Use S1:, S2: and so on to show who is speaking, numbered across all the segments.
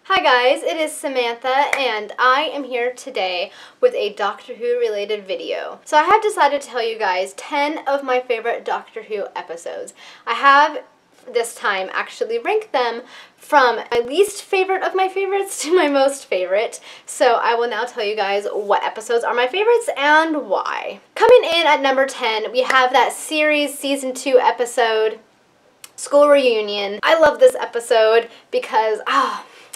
S1: Hi guys, it is Samantha and I am here today with a Doctor Who related video. So I have decided to tell you guys 10 of my favorite Doctor Who episodes. I have this time actually ranked them from my least favorite of my favorites to my most favorite. So I will now tell you guys what episodes are my favorites and why. Coming in at number 10, we have that series season 2 episode, School Reunion. I love this episode because,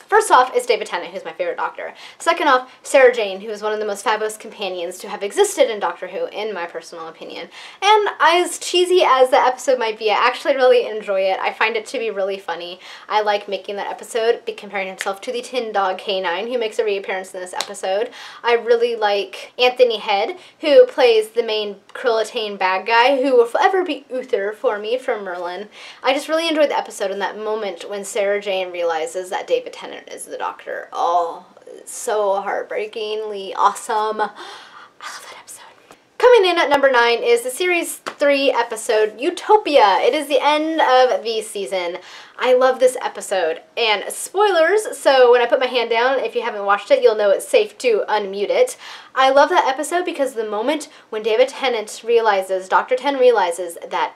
S1: first off, it's David Tennant, who's my favorite Doctor. Second off, Sarah Jane, who is one of the most fabulous companions to have existed in Doctor Who, in my personal opinion. And as cheesy as the episode might be, I actually really enjoy it. I find it to be really funny. I like making that episode, comparing himself to the Tin Dog K9, who makes a reappearance in this episode. I really like Anthony Head, who plays the main Krillitane bad guy, who will forever be Uther for me from Merlin. I just really enjoyed the episode and that moment when Sarah Jane realizes that David Tennant is the Doctor. Oh, it's so heartbreakingly awesome. I love that episode. Coming in at number 9 is the series 3 episode, Utopia. It is the end of the season. I love this episode. And spoilers, so when I put my hand down, if you haven't watched it, you'll know it's safe to unmute it. I love that episode because the moment when David Tennant realizes, Dr. Ten realizes that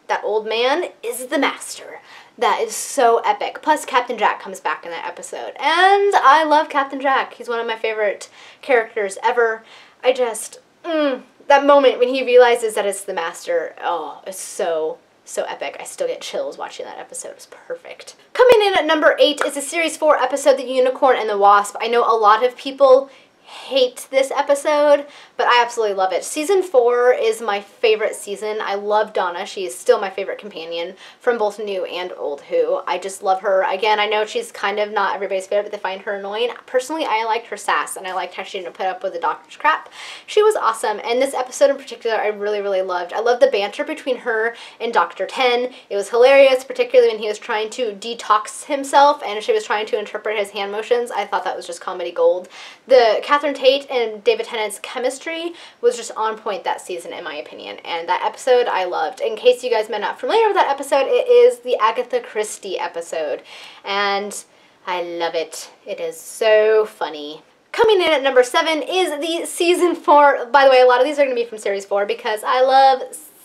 S1: that old man is the master. That is so epic. Plus, Captain Jack comes back in that episode. And I love Captain Jack. He's one of my favorite characters ever. I just, that moment when he realizes that it's the master, oh, it's so epic. I still get chills watching that episode. It's perfect. Coming in at number 8 is the Series 4 episode, The Unicorn and the Wasp. I know a lot of people hate this episode, but I absolutely love it. Season 4 is my favorite season. I love Donna. She is still my favorite companion from both new and old Who. I just love her. Again, I know she's kind of not everybody's favorite, but they find her annoying. Personally, I liked her sass, and I liked how she didn't put up with the Doctor's crap. She was awesome, and this episode in particular I really, really loved. I loved the banter between her and Dr. Ten. It was hilarious, particularly when he was trying to detox himself, and she was trying to interpret his hand motions. I thought that was just comedy gold. The Catherine Tate and David Tennant's chemistry was just on point that season, in my opinion, and that episode I loved. In case you guys are not familiar with that episode, it is the Agatha Christie episode, and I love it. It is so funny. Coming in at number 7 is the Season 4. By the way, a lot of these are going to be from Series 4 because I love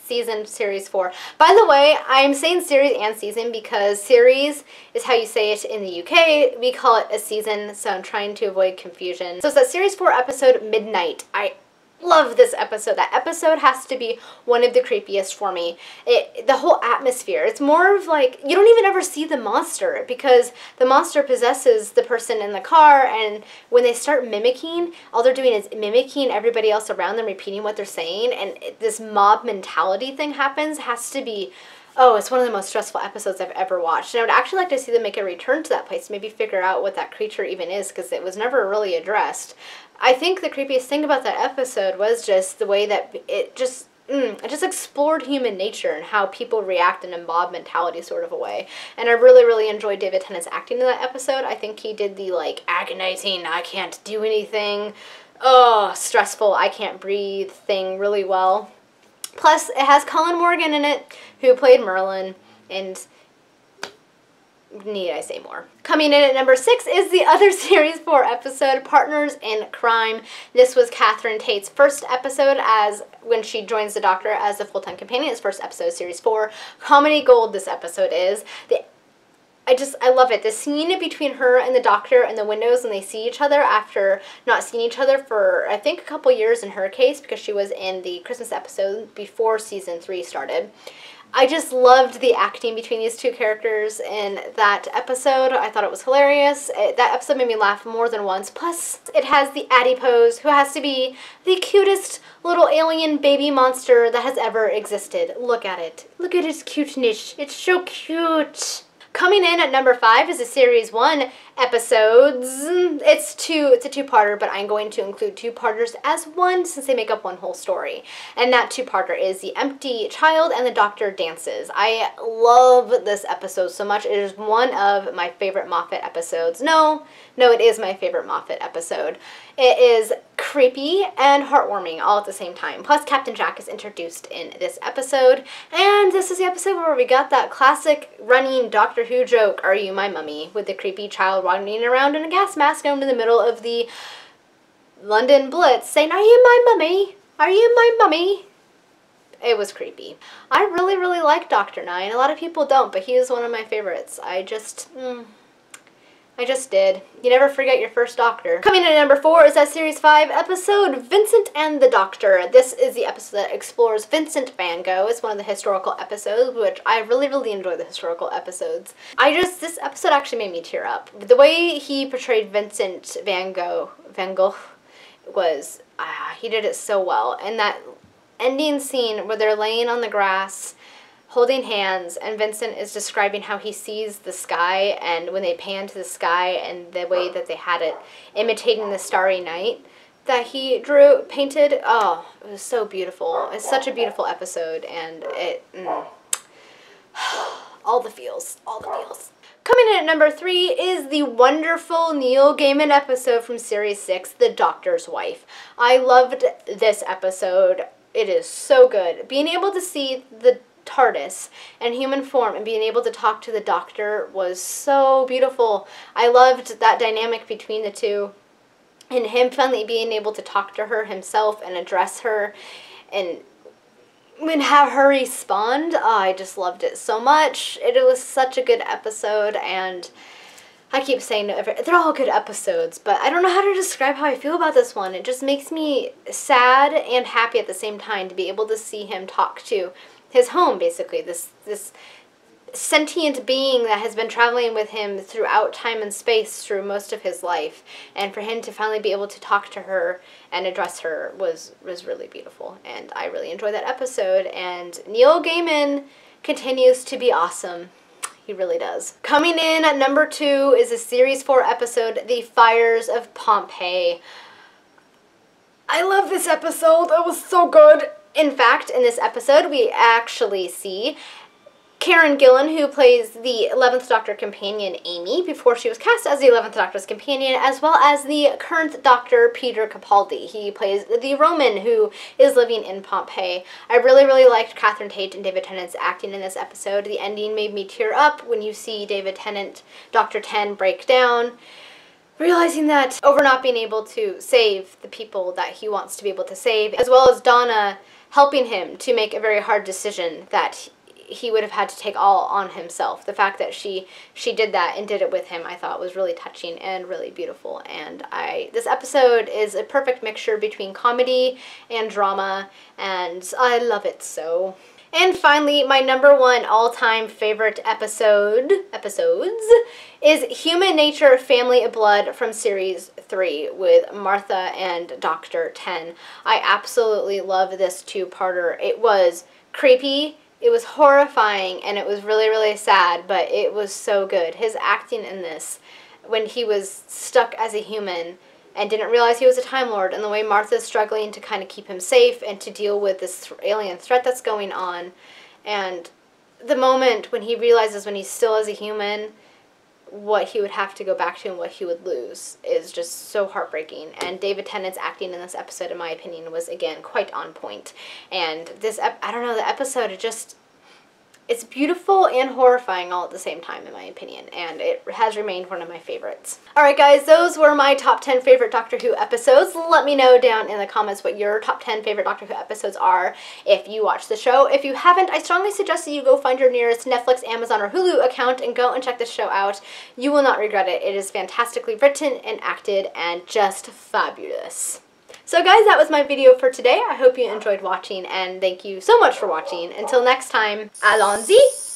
S1: Series 4. By the way, I'm saying series and season because series is how you say it in the UK. We call it a season, so I'm trying to avoid confusion. So it's that Series 4 episode, Midnight. I love this episode. That episode has to be one of the creepiest for me. The whole atmosphere, it's more of like, you don't even ever see the monster because the monster possesses the person in the car, and when they start mimicking, all they're doing is mimicking everybody else around them, repeating what they're saying, and this mob mentality thing happens. Has to be, oh, it's one of the most stressful episodes I've ever watched. And I would actually like to see them make a return to that place, maybe figure out what that creature even is, because it was never really addressed. I think the creepiest thing about that episode was just the way that it just explored human nature and how people react in a mob mentality sort of a way. And I really, really enjoyed David Tennant's acting in that episode. I think he did the, like, agonizing, I can't do anything, oh, stressful, I can't breathe thing really well. Plus, it has Colin Morgan in it, who played Merlin, and need I say more. Coming in at number 6 is the other Series 4 episode, Partners in Crime. This was Catherine Tate's first episode as when she joins the Doctor as a full-time companion. It's first episode, Series 4. Comedy gold this episode is. I love it. The scene between her and the Doctor and the windows when they see each other after not seeing each other for, I think, a couple years in her case, because she was in the Christmas episode before Season 3 started. I just loved the acting between these two characters in that episode. I thought it was hilarious. That episode made me laugh more than once. Plus, it has the adipose, who has to be the cutest little alien baby monster that has ever existed. Look at it. Look at its cuteness. It's so cute. Coming in at number 5 is the Series 1 episodes. It's a two-parter, but I'm going to include two-parters as one since they make up one whole story. And that two-parter is The Empty Child and The Doctor Dances. I love this episode so much. It is one of my favorite Moffat episodes. No, it is my favorite Moffat episode. It is creepy and heartwarming all at the same time. Plus, Captain Jack is introduced in this episode, and this is the episode where we got that classic running Doctor Who joke, "Are you my mummy?" with the creepy child running around in a gas mask in the middle of the London Blitz saying, "Are you my mummy? Are you my mummy?" It was creepy. I really, really like Dr. Nine. A lot of people don't, but he is one of my favorites. I just did. You never forget your first doctor. Coming in at number 4 is that Series 5 episode, Vincent and the Doctor. This is the episode that explores Vincent Van Gogh. It's one of the historical episodes, which I really, really enjoy the historical episodes. This episode actually made me tear up. The way he portrayed Vincent Van Gogh was, he did it so well. And that ending scene where they're laying on the grass, holding hands, and Vincent is describing how he sees the sky, and when they pan to the sky and the way that they had it imitating the starry night that he painted, oh, it was so beautiful. It's such a beautiful episode, and all the feels, all the feels. Coming in at number 3 is the wonderful Neil Gaiman episode from Series 6, The Doctor's Wife. I loved this episode. It is so good. Being able to see the TARDIS in human form and being able to talk to the Doctor was so beautiful. I loved that dynamic between the two, and him finally being able to talk to her himself and address her and have her respond. Oh, I just loved it so much. It was such a good episode, and I keep saying they're all good episodes, but I don't know how to describe how I feel about this one. It just makes me sad and happy at the same time to be able to see him talk to his home, basically, this sentient being that has been traveling with him throughout time and space through most of his life, and for him to finally be able to talk to her and address her was really beautiful, and I really enjoyed that episode, and Neil Gaiman continues to be awesome. He really does. Coming in at number 2 is a Series 4 episode, The Fires of Pompeii. I love this episode. It was so good. In fact, in this episode, we actually see Karen Gillan, who plays the 11th Doctor companion Amy, before she was cast as the 11th Doctor's companion, as well as the current Doctor, Peter Capaldi. He plays the Roman who is living in Pompeii. I really, really liked Catherine Tate and David Tennant's acting in this episode. The ending made me tear up when you see David Tennant, Dr. 10, break down, realizing that over not being able to save the people that he wants to be able to save, as well as Donna helping him to make a very hard decision that he would have had to take all on himself. The fact that she did that and did it with him, I thought was really touching and really beautiful. And this episode is a perfect mixture between comedy and drama, and I love it so. And finally, my number 1 all-time favorite episodes is Human Nature, Family of Blood from Series 3 with Martha and Dr. 10. I absolutely love this 2-parter. It was creepy, it was horrifying, and it was really, really sad, but it was so good. His acting in this, when he was stuck as a human and didn't realize he was a Time Lord, and the way Martha's struggling to kind of keep him safe and to deal with this alien threat that's going on, and the moment when he realizes when he's still as a human what he would have to go back to and what he would lose is just so heartbreaking. And David Tennant's acting in this episode, in my opinion, was, again, quite on point. And this, I don't know, the episode, it's beautiful and horrifying all at the same time, in my opinion, and it has remained one of my favorites. Alright guys, those were my top 10 favorite Doctor Who episodes. Let me know down in the comments what your top 10 favorite Doctor Who episodes are if you watch the show. If you haven't, I strongly suggest that you go find your nearest Netflix, Amazon, or Hulu account and go and check this show out. You will not regret it. It is fantastically written and acted and just fabulous. So guys, that was my video for today. I hope you enjoyed watching, and thank you so much for watching. Until next time, allons-y!